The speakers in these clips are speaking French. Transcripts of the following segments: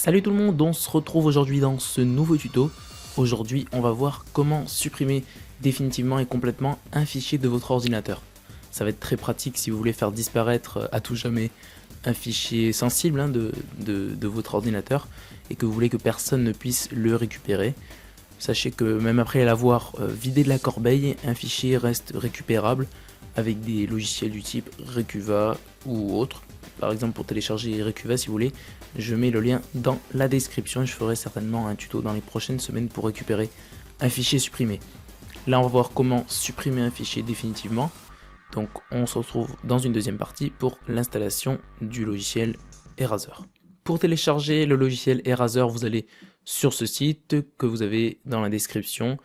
Salut tout le monde, on se retrouve aujourd'hui dans ce nouveau tuto. Aujourd'hui on va voir comment supprimer définitivement et complètement un fichier de votre ordinateur. Ça va être très pratique si vous voulez faire disparaître à tout jamais un fichier sensible de votre ordinateur et que vous voulez que personne ne puisse le récupérer. Sachez que même après l'avoir vidé de la corbeille, un fichier reste récupérable avec des logiciels du type Recuva ou autre. Par exemple, pour télécharger Recuva, si vous voulez, je mets le lien dans la description et je ferai certainement un tuto dans les prochaines semaines pour récupérer un fichier supprimé. Là, on va voir comment supprimer un fichier définitivement. Donc, on se retrouve dans une deuxième partie pour l'installation du logiciel Eraser. Pour télécharger le logiciel Eraser, vous allez sur ce site que vous avez dans la description.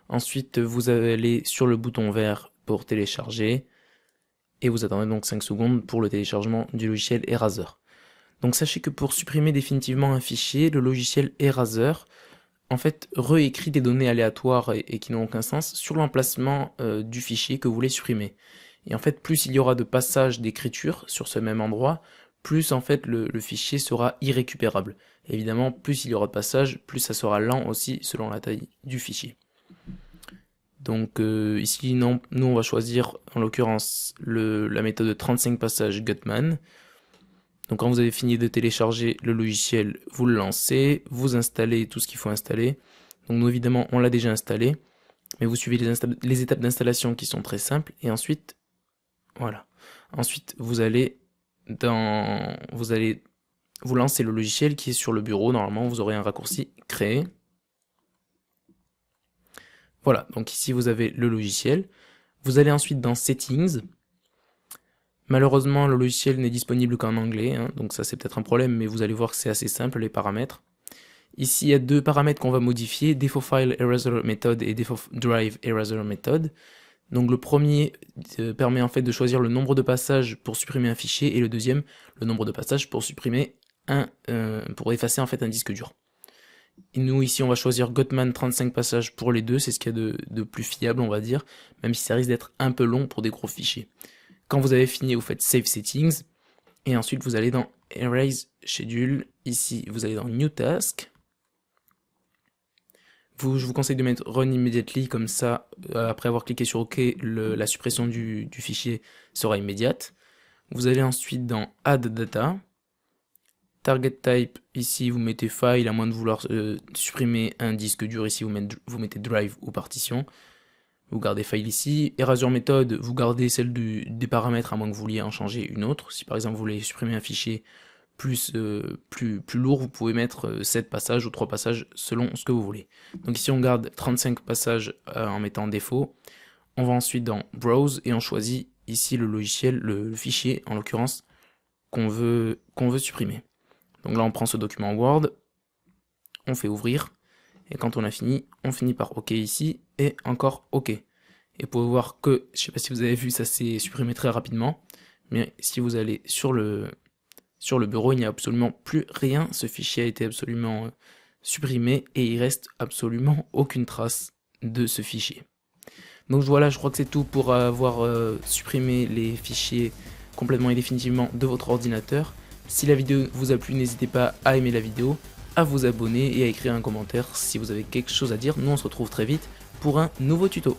Ensuite, vous allez sur le bouton vert pour télécharger et vous attendez donc 5 secondes pour le téléchargement du logiciel Eraser. Donc sachez que pour supprimer définitivement un fichier, le logiciel Eraser en fait réécrit des données aléatoires et qui n'ont aucun sens sur l'emplacement du fichier que vous voulez supprimer. Et en fait, plus il y aura de passages d'écriture sur ce même endroit, plus en fait le fichier sera irrécupérable. Évidemment, plus il y aura de passages, plus ça sera lent aussi selon la taille du fichier. Donc ici, nous on va choisir en l'occurrence la méthode de 35 passages Gutman. Donc quand vous avez fini de télécharger le logiciel, vous le lancez, vous installez tout ce qu'il faut installer. Donc nous évidemment on l'a déjà installé, mais vous suivez les étapes d'installation qui sont très simples, et ensuite, voilà. Ensuite vous allez vous lancer le logiciel qui est sur le bureau. Normalement vous aurez un raccourci créer. Voilà, donc ici vous avez le logiciel. Vous allez ensuite dans Settings. Malheureusement, le logiciel n'est disponible qu'en anglais, donc ça c'est peut-être un problème, mais vous allez voir que c'est assez simple les paramètres. Ici, il y a deux paramètres qu'on va modifier, Default File Eraser Method et Default Drive Eraser Method. Donc le premier permet en fait de choisir le nombre de passages pour supprimer un fichier, et le deuxième, le nombre de passages pour supprimer pour effacer en fait un disque dur. Et nous ici on va choisir Gutman 35 passages pour les deux, c'est ce qu'il y a de plus fiable on va dire, même si ça risque d'être un peu long pour des gros fichiers. Quand vous avez fini, vous faites Save Settings, et ensuite vous allez dans Erase Schedule, ici vous allez dans New Task. Je vous conseille de mettre Run Immediately, comme ça, après avoir cliqué sur OK, la suppression du fichier sera immédiate. Vous allez ensuite dans Add Data. Target Type, ici vous mettez File, à moins de vouloir supprimer un disque dur, ici vous mettez Drive ou Partition. Vous gardez File ici. Eraser Method, vous gardez celle des paramètres à moins que vous vouliez en changer une autre. Si par exemple vous voulez supprimer un fichier plus lourd, vous pouvez mettre 7 passages ou 3 passages selon ce que vous voulez. Donc ici on garde 35 passages en mettant défaut. On va ensuite dans Browse et on choisit ici le logiciel, le fichier en l'occurrence qu'on veut supprimer. Donc là on prend ce document Word, on fait ouvrir, et quand on a fini, on finit par OK ici, et encore OK. Et vous pouvez voir que, je ne sais pas si vous avez vu, ça s'est supprimé très rapidement, mais si vous allez sur le bureau, il n'y a absolument plus rien, ce fichier a été absolument supprimé, et il reste absolument aucune trace de ce fichier. Donc voilà, je crois que c'est tout pour avoir supprimé les fichiers complètement et définitivement de votre ordinateur. Si la vidéo vous a plu, n'hésitez pas à aimer la vidéo, à vous abonner et à écrire un commentaire si vous avez quelque chose à dire. Nous on se retrouve très vite pour un nouveau tuto.